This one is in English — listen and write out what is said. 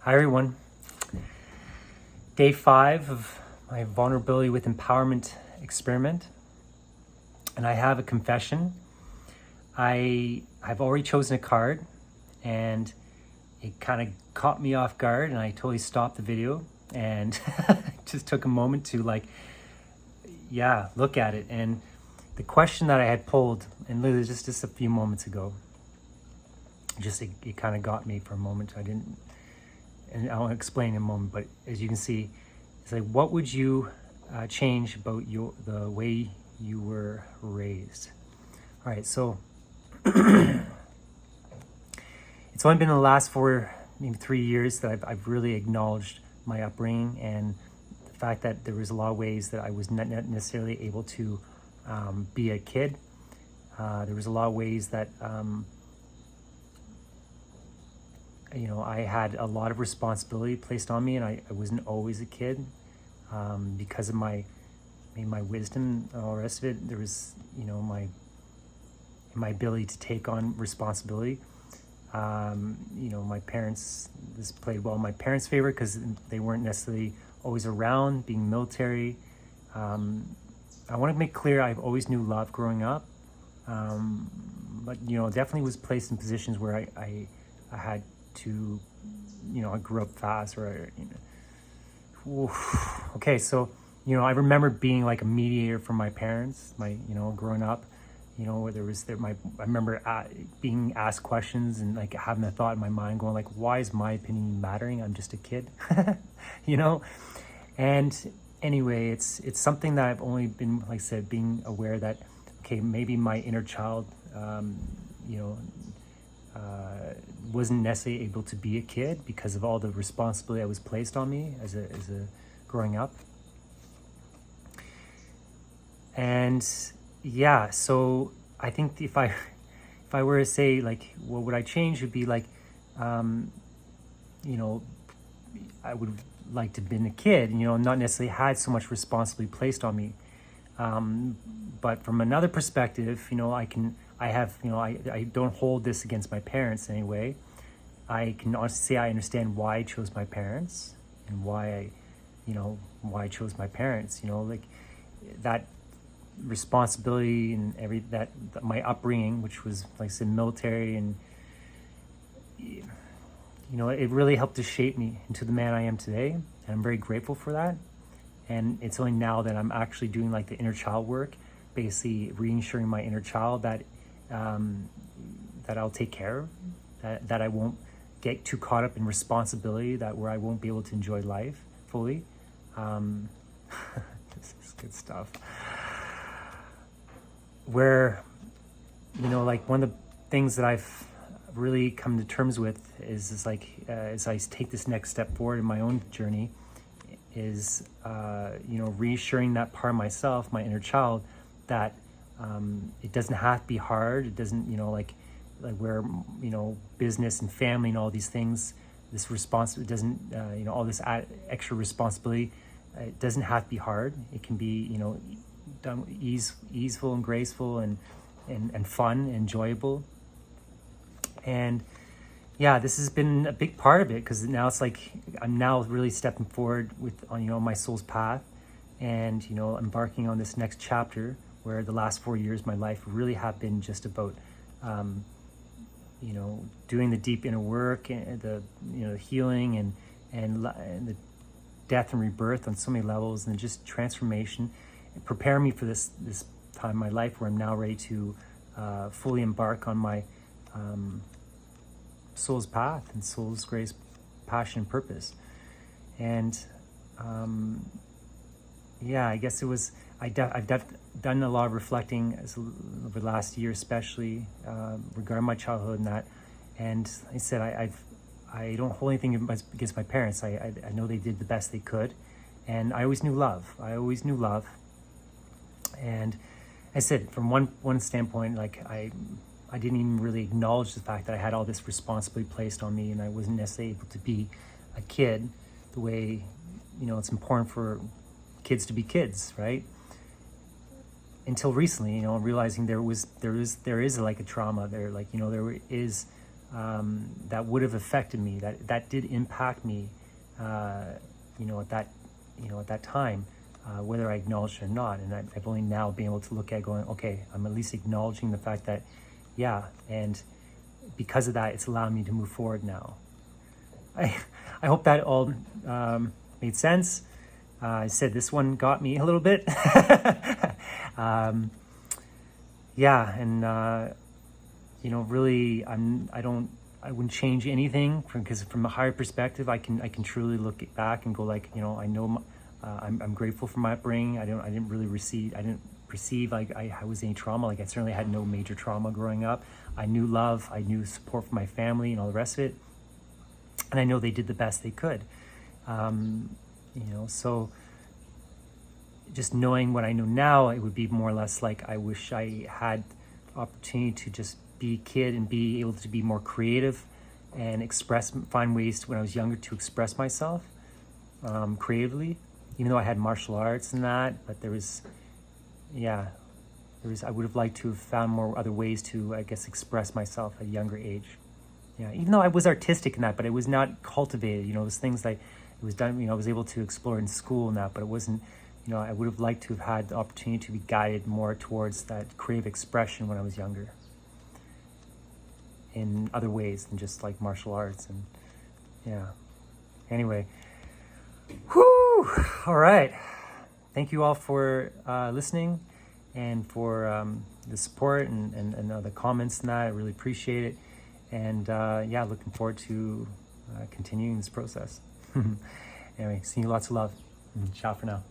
Hi everyone. Day 5 of my vulnerability with empowerment experiment. And I have a confession. I've already chosen a card and it kind of caught me off guard and I totally stopped the video and just took a moment to look at it. And the question that I had pulled, and literally just a few moments ago, it kind of got me for a moment. And I'll explain in a moment, but as you can see, it's like, what would you change about the way you were raised? All right, so it's only been the last 3 years that I've really acknowledged my upbringing and the fact that there was a lot of ways that I was not necessarily able to be a kid. There was a lot of ways that I had a lot of responsibility placed on me, and I wasn't always a kid because of my wisdom and all the rest of it. There was, my ability to take on responsibility. My parents, this played well in my parents' favor because they weren't necessarily always around, being military. I want to make clear I've always knew love growing up, but definitely was placed in positions where I had to, I grew up fast, okay, so I remember being like a mediator for my parents, growing up, where I remember being asked questions and like having a thought in my mind going like, why is my opinion mattering? I'm just a kid. And anyway, it's something that I've only been, like I said, being aware that, okay, maybe my inner child wasn't necessarily able to be a kid because of all the responsibility that was placed on me as a growing up. And yeah, so I think if I were to say like what would I change, would be like I would like to have been a kid, not necessarily had so much responsibility placed on me. But from another perspective, I don't hold this against my parents in any way. I can honestly say I understand why I chose my parents and why I chose my parents, like that responsibility and that my upbringing, which was, like I said, military, and it really helped to shape me into the man I am today, and I'm very grateful for that. And it's only now that I'm actually doing like the inner child work, basically reassuring my inner child that that I'll take care of, that I won't get too caught up in responsibility, where I won't be able to enjoy life fully. This is good stuff. Where, like one of the things that I've really come to terms with is like, as I take this next step forward in my own journey, is, reassuring that part of myself, my inner child, that it doesn't have to be hard. It doesn't, like where, business and family and all these things, this responsibility doesn't, all this extra responsibility, it doesn't have to be hard. It can be, done easeful and graceful and fun and enjoyable. And yeah, this has been a big part of it, because now it's like I'm now really stepping forward on my soul's path, and embarking on this next chapter where the last 4 years of my life really have been just about doing the deep inner work and the healing and the death and rebirth on so many levels, and just transformation, and prepare me for this time in my life where I'm now ready to fully embark on my soul's path and soul's grace, passion, and purpose. And I guess it was I've done a lot of reflecting over the last year, especially regarding my childhood and that. And like I said, I don't hold anything against my parents. I know they did the best they could, and I always knew love. And I said, from one standpoint, like I didn't even really acknowledge the fact that I had all this responsibility placed on me, and I wasn't necessarily able to be a kid the way it's important for kids to be kids, right? Until recently, realizing there is like a trauma there, like there is that would have affected me, that did impact me, at that time, whether I acknowledged it or not. And I've only now been able to look at going, okay, I'm at least acknowledging the fact that, yeah, and because of that, it's allowed me to move forward now. I hope that all made sense. I said this one got me a little bit. Yeah, and really, I wouldn't change anything because from a higher perspective, I can truly look back and go like, I know I'm grateful for my upbringing. I didn't perceive like I was any trauma. Like I certainly had no major trauma growing up. I knew love, I knew support from my family and all the rest of it. And I know they did the best they could. So just knowing what I know now, it would be more or less like I wish I had the opportunity to just be a kid and be able to be more creative and find ways when I was younger to express myself creatively, even though I had martial arts and that, but I would have liked to have found more other ways to, I guess, express myself at a younger age. Yeah, even though I was artistic in that, but it was not cultivated, those things like it was done, I was able to explore in school and that, but it wasn't, I would have liked to have had the opportunity to be guided more towards that creative expression when I was younger in other ways than just like martial arts. And yeah, anyway, whoo, all right. Thank you all for listening and for the support and the comments and that. I really appreciate it. And looking forward to continuing this process. Anyway, seeing you, lots of love. Ciao for now.